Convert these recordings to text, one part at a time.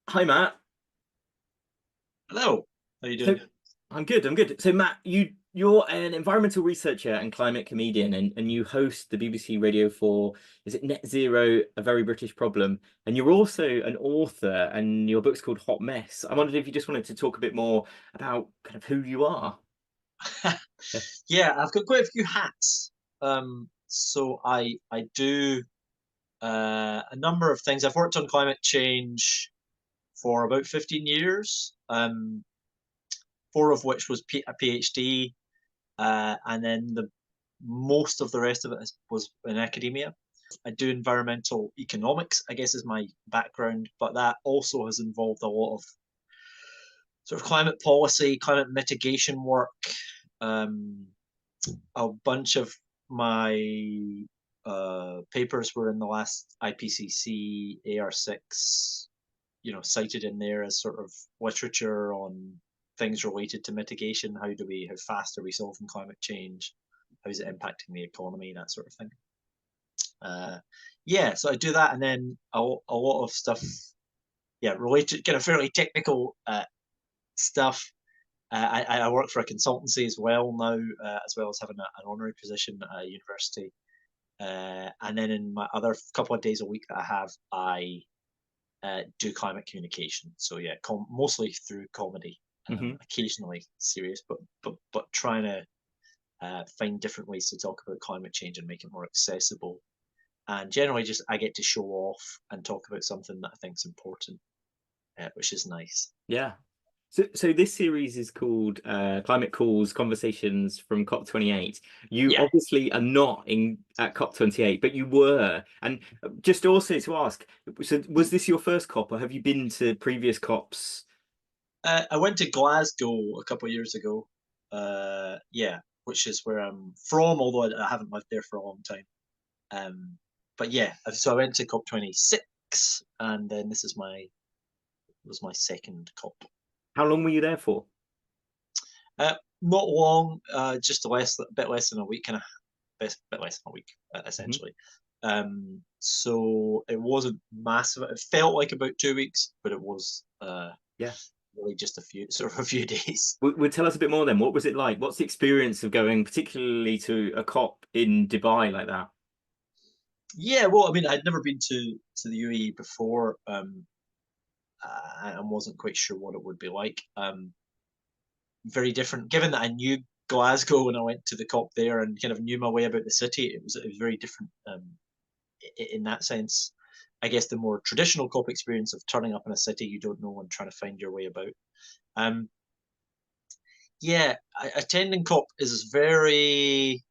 Hi, Matt. Hello, how you So doing? I'm good. I'm good. So Matt, you're an environmental researcher and climate comedian, and you host the BBC Radio 4. Is it Net Zero, A Very British Problem? And you're also an author, and your book's called Hot Mess. I wondered if you just wanted to talk a bit more about kind of who you are. Yeah, I've got quite a few hats. So I do a number of things. I've worked on climate change for about 15 years, four of which was a PhD, and then the most of the rest of it was in academia. I do environmental economics, I guess, is my background, but that also has involved a lot of sort of climate policy, climate mitigation work. Um, a bunch of my papers were in the last IPCC AR6, cited in there as sort of literature on things related to mitigation. How fast are we solving climate change? How is it impacting the economy? That sort of thing. Yeah, so I do that, and then a lot of stuff, yeah, related, kind of fairly technical stuff. I work for a consultancy as well now, as well as having an honorary position at a university. And then in my other couple of days a week that I have, I do climate communication. So yeah, mostly through comedy, Hmm. occasionally serious, but trying to find different ways to talk about climate change and make it more accessible. And generally, just I get to show off and talk about something that I think is important, which is nice. Yeah. So this series is called Climate Calls Conversations from COP28. You Yeah. obviously are not in at COP28, but you were. And just also to ask, so was this your first COP, or have you been to previous COPs? I went to Glasgow a couple of years ago. Yeah, which is where I'm from, although I haven't lived there for a long time. Um, but yeah, so I went to COP26, and then this is my was my second COP. How long were you there for? Not long, just a bit less than a week, bit less than a week, Mhm. essentially. So it wasn't massive. It felt like about 2 weeks, but it was Yeah. really just a few days. Well, tell us a bit more then. What was it like? What's the experience of going particularly to a COP in Dubai like that? Yeah, well, I mean, I'd never been to the UAE before, and wasn't quite sure what it would be like. Very different, given that I knew Glasgow when I went to the COP there and kind of knew my way about the city. It was very different in that sense. I guess the more traditional COP experience of turning up in a city you don't know and trying to find your way about. Um, yeah, attending COP is very,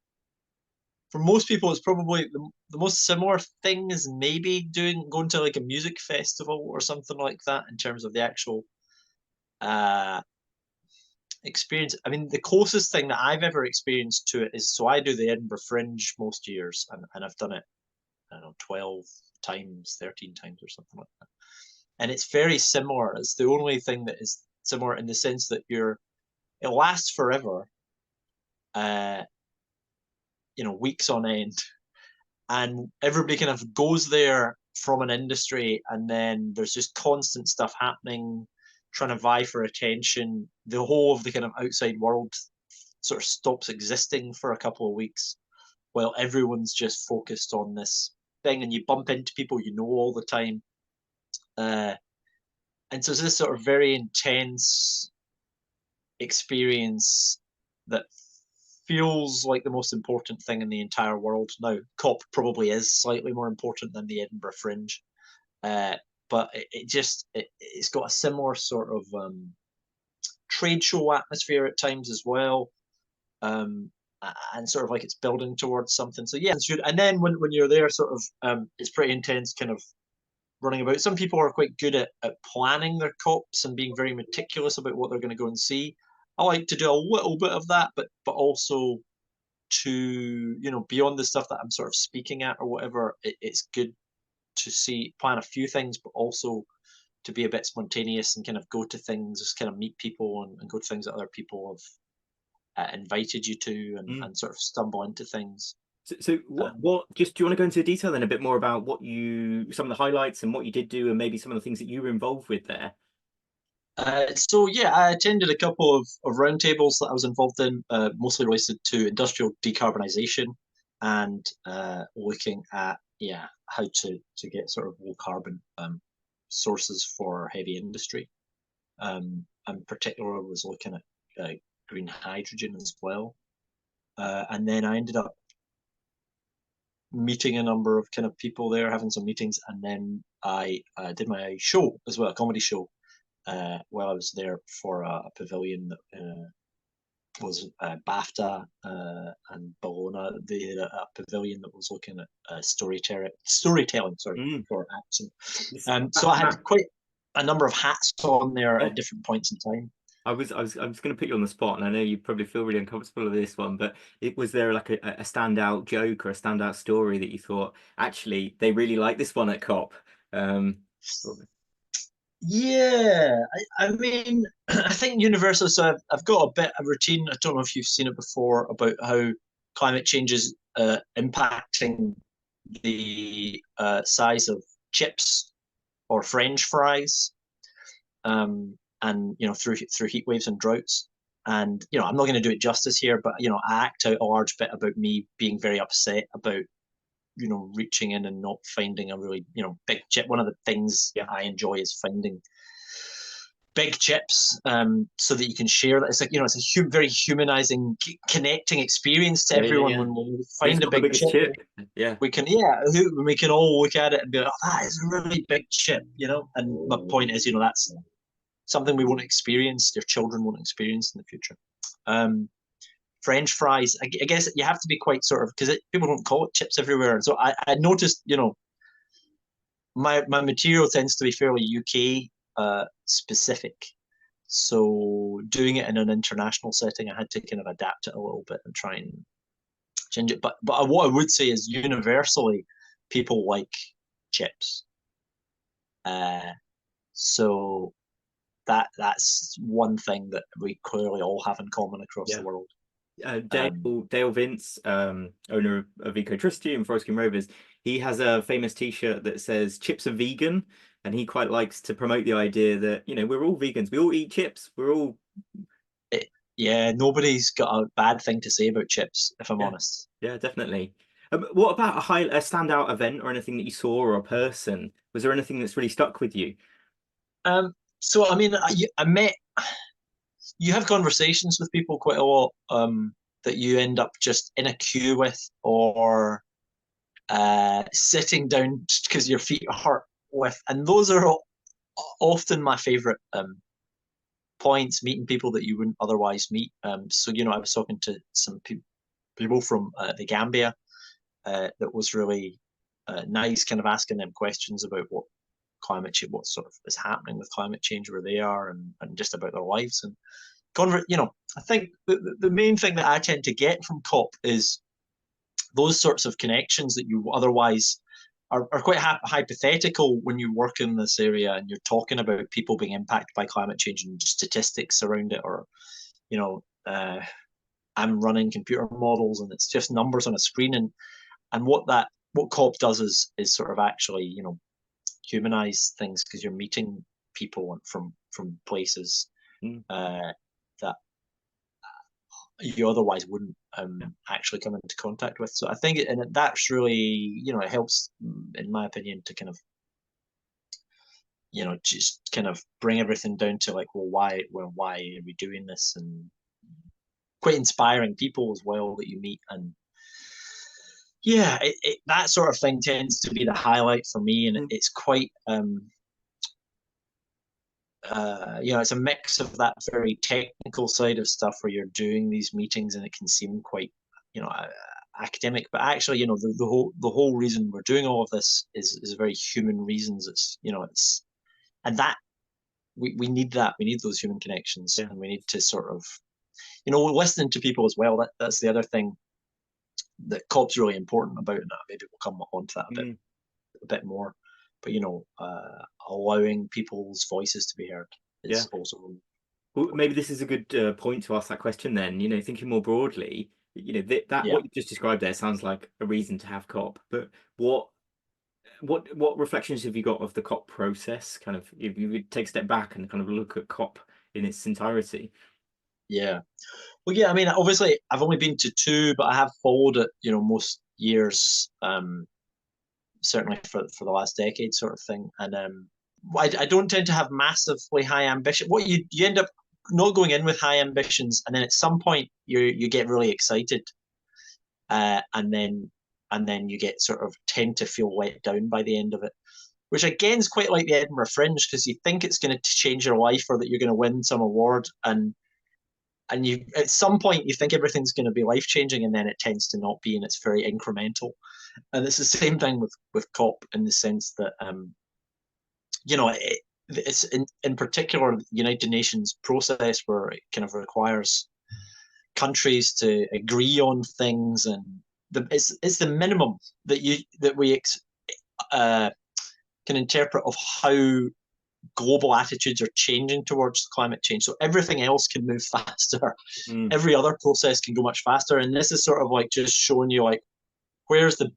for most people, it's probably the most similar thing is maybe going to like a music festival or something like that in terms of the actual uh, experience. I mean, the closest thing that I've ever experienced to it is, so I do the Edinburgh Fringe most years, and I've done it, I don't know, 12 times, 13 times or something like that. And it's very similar. It's the only thing that is similar in the sense that it lasts forever, uh, weeks on end, and everybody kind of goes there from an industry, and then there's just constant stuff happening, trying to vie for attention. The whole of the kind of outside world sort of stops existing for a couple of weeks while everyone's just focused on this thing, and you bump into people you know all the time. uh, and so it's this sort of very intense experience that feels like the most important thing in the entire world. Now, COP probably is slightly more important than the Edinburgh Fringe, uh, but it's got a similar sort of trade show atmosphere at times as well, um, and sort of like it's building towards something. So yeah, it's good. And then when you're there, sort of, it's pretty intense, kind of running about. Some people are quite good at planning their COPs and being very meticulous about what they're going to go and see. I like to do a little bit of that, but also to, beyond the stuff that I'm sort of speaking at or whatever, it's good to see plan a few things, but also to be a bit spontaneous and kind of go to things, just kind of meet people and go to things that other people have invited you to, and sort of stumble into things. So what just do you want to go into detail then a bit more about some of the highlights and what you did do and maybe some of the things that you were involved with there? So yeah, I attended a couple of roundtables that I was involved in, mostly related to industrial decarbonisation and looking at how to get sort of low carbon sources for heavy industry. And particularly was looking at green hydrogen as well. And then I ended up meeting a number of kind of people there, having some meetings, and then I did my show as well, a comedy show, while I was there for a pavilion that was BAFTA and Bologna. They had a pavilion that was looking at storytelling, sorry, Mm. for acting. This- So I had quite a number of hats on there yeah. at different points in time. I was going to put you on the spot, and I know you probably feel really uncomfortable with this one, but was there like a standout joke or a standout story that you thought actually they really like this one at COP? Um, Yeah, I mean, I think Universal. So I've got a bit of routine. I don't know if you've seen it before about how climate change is impacting the size of chips or French fries, and through heat waves and droughts. And I'm not going to do it justice here, but I act out a large bit about me being very upset about reaching in and not finding a really big chip. One of the things yeah, I enjoy is finding big chips, so that you can share that. It's like it's a very humanizing, connecting experience to yeah, yeah, everyone yeah. when we Who's find a got the big biggest chip. chip? Yeah. We can we can all look at it and be like, oh, that is a really big chip, And my point is, that's something we won't experience, your children won't experience in the future. French fries, I guess you have to be quite sort of, because people don't call it chips everywhere. And so I noticed, my material tends to be fairly UK specific. So doing it in an international setting, I had to kind of adapt it a little bit and try and change it. But what I would say is universally, people like chips. So that's one thing that we clearly all have in common across the Yeah. world. Dale Vince, owner of Ecotricity and Forest Green Rovers, he has a famous T-shirt that says "Chips are vegan," and he quite likes to promote the idea that we're all vegans, we all eat chips, we're all Yeah, nobody's got a bad thing to say about chips, if I'm yeah, honest. yeah, definitely. What about a standout event or anything that you saw or a person? Was there anything that's really stuck with you? So I mean, I met. You have conversations with people quite a lot, that you end up just in a queue with, or sitting down because your feet hurt with, and those are often my favorite points. Meeting people that you wouldn't otherwise meet. So I was talking to some people from the Gambia, that was really nice, kind of asking them questions about what climate change, what sort of is happening with climate change where they are, and just about their lives. And I think the main thing that I tend to get from COP is those sorts of connections that you otherwise are quite hypothetical when you work in this area and you're talking about people being impacted by climate change and statistics around it, or I'm running computer models and it's just numbers on a screen. And what COP does is sort of actually humanize things, because you're meeting people from places Mm. that you otherwise wouldn't actually come into contact with. So I think and that's really it helps, in my opinion, to kind of just kind of bring everything down to like, well, why are we doing this? And quite inspiring people as well that you meet. And yeah, that sort of thing tends to be the highlight for me. And Mm. it's quite it's a mix of that very technical side of stuff where you're doing these meetings and it can seem quite academic, but actually the whole reason we're doing all of this is very human reasons. It's and that we need that. We need those human connections, Yeah. and we need to sort of listening to people as well. That's the other thing that COP's really important about, and maybe we'll come on to that Mm. a bit more. But allowing people's voices to be heard Yeah. is also Well, important. maybe this is a good point to ask that question then. Thinking more broadly, that Yeah. what you just described there sounds like a reason to have COP. But what reflections have you got of the COP process? Kind of, if you would take a step back and kind of look at COP in its entirety. Yeah. Well, yeah, I mean, obviously, I've only been to two, but I have followed it, most years, certainly for the last decade, sort of thing. And I don't tend to have massively high ambition. What you end up not going in with high ambitions, and then at some point you get really excited, and then you get sort of tend to feel let down by the end of it, which again is quite like the Edinburgh Fringe, because you think it's going to change your life or that you're going to win some award, and you at some point you think everything's going to be life changing, and then it tends to not be, and it's very incremental. And it's the same thing with COP, in the sense that it's in particular the United Nations process, where it kind of requires countries to agree on things, and it's the minimum that we can interpret of how global attitudes are changing towards climate change. So everything else can move faster. Mm. Every other process can go much faster. And this is sort of like just showing you like where's the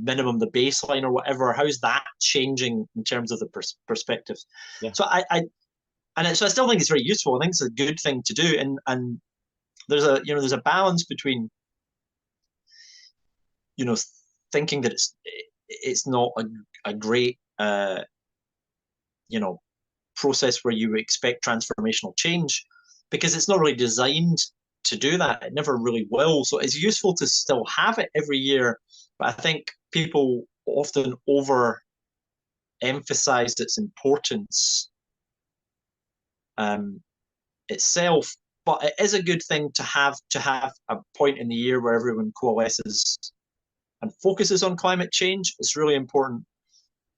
minimum, the baseline or whatever, how's that changing in terms of the perspectives. Yeah. So I still think it's very useful. I think it's a good thing to do. And there's a balance between, thinking that it's not a great, process where you expect transformational change, because it's not really designed to do that. It never really will. So it's useful to still have it every year, but I think people often over emphasize its importance itself. But it is a good thing to have a point in the year where everyone coalesces and focuses on climate change. It's really important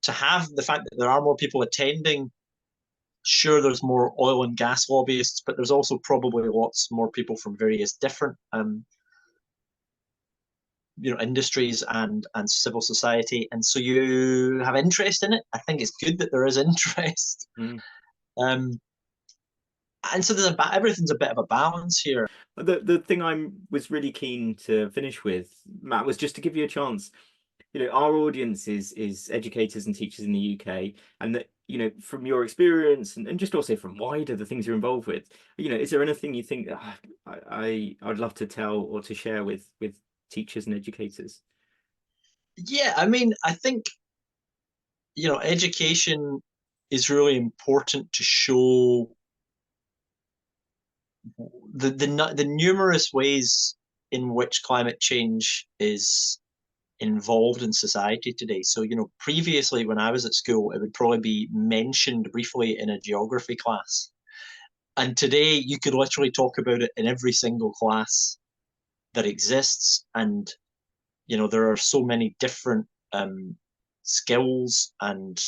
to have the fact that there are more people attending. Sure, there's more oil and gas lobbyists, but there's also probably lots more people from various different industries and civil society, and so you have interest in it. I think it's good that there is interest. Mm. And so everything's a bit of a balance here. The thing I was really keen to finish with, Matt, was just to give you a chance. Our audience is educators and teachers in the UK, and that, from your experience and just also from wider the things you're involved with, is there anything you think I'd love to tell or to share with teachers and educators? Yeah, I mean, I think, education is really important to show the numerous ways in which climate change is involved in society today. So, previously when I was at school, it would probably be mentioned briefly in a geography class. And today you could literally talk about it in every single class that exists. And, there are so many different skills and,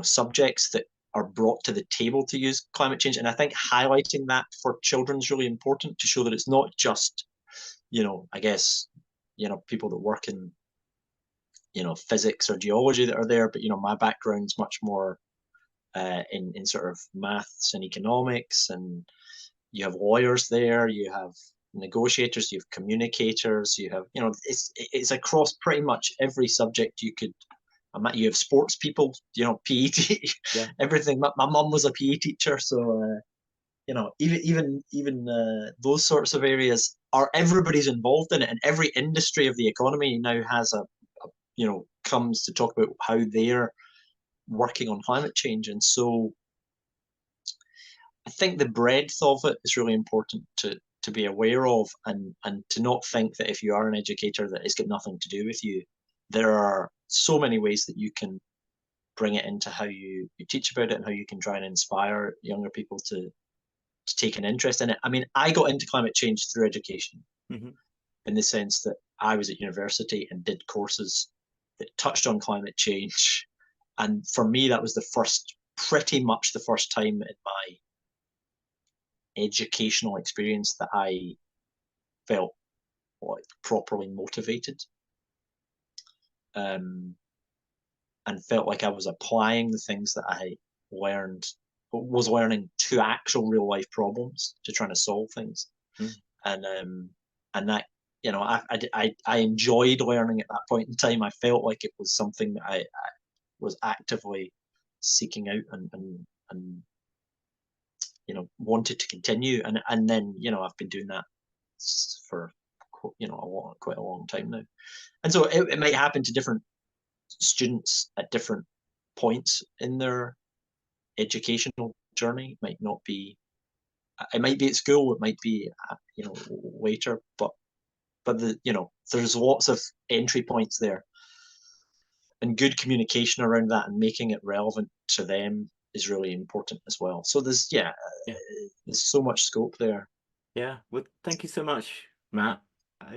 subjects that are brought to the table to use climate change. And I think highlighting that for children is really important, to show that it's not just, I guess, people that work in, physics or geology that are there, but, my background's much more in sort of maths and economics, and you have lawyers there, you have negotiators, you have communicators, you have, it's across pretty much every subject you could. You have sports people, PE, Yeah. everything. My mum was a PE teacher, so even those sorts of areas are, everybody's involved in it, and every industry of the economy now has comes to talk about how they're working on climate change. And so I think the breadth of it is really important to be aware of, and to not think that if you are an educator that it's got nothing to do with you. There are so many ways that you can bring it into how you teach about it, and how you can try and inspire younger people to take an interest in it. I mean, I got into climate change through education, Mm-hmm. in the sense that I was at university and did courses that touched on climate change. And for me, that was pretty much the first time in my educational experience that I felt like properly motivated, and felt like I was applying the things that I was learning to actual real life problems, to trying to solve things. Mm. And that you know, I enjoyed learning at that point in time. I felt like it was something that I was actively seeking out and you know, wanted to continue. And then, you know, I've been doing that for, you know, quite a long time now. And so it might happen to different students at different points in their educational journey. It might not be, it might be at school, it might be, you know, later, but you know, there's lots of entry points there, and good communication around that and making it relevant to them is really important as well. So there's, yeah, Yeah. there's so much scope there. Yeah. Well, thank you so much, Matt.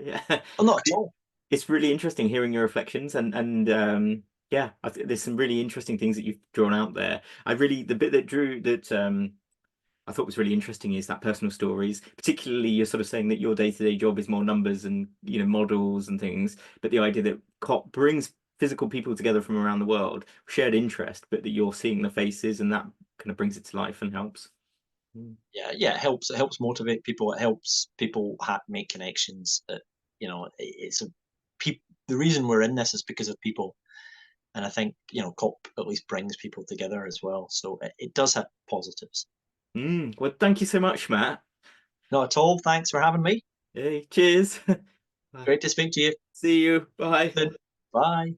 Yeah. Oh, not at all. It's really interesting hearing your reflections and yeah, I think there's some really interesting things that you've drawn out there. The bit that I thought was really interesting is that personal stories, particularly you're sort of saying that your day-to-day job is more numbers and, you know, models and things, but the idea that COP brings physical people together from around the world, shared interest, but that you're seeing the faces and that kind of brings it to life and helps. Yeah, it helps motivate people. It helps people make connections. You know, it's a the reason we're in this is because of people, and I think, you know, COP at least brings people together as well. So it does have positives. Well, thank you so much, Matt. Not at all. Thanks for having me. Hey, cheers. Bye. Great to speak to you. See you. Bye. Bye.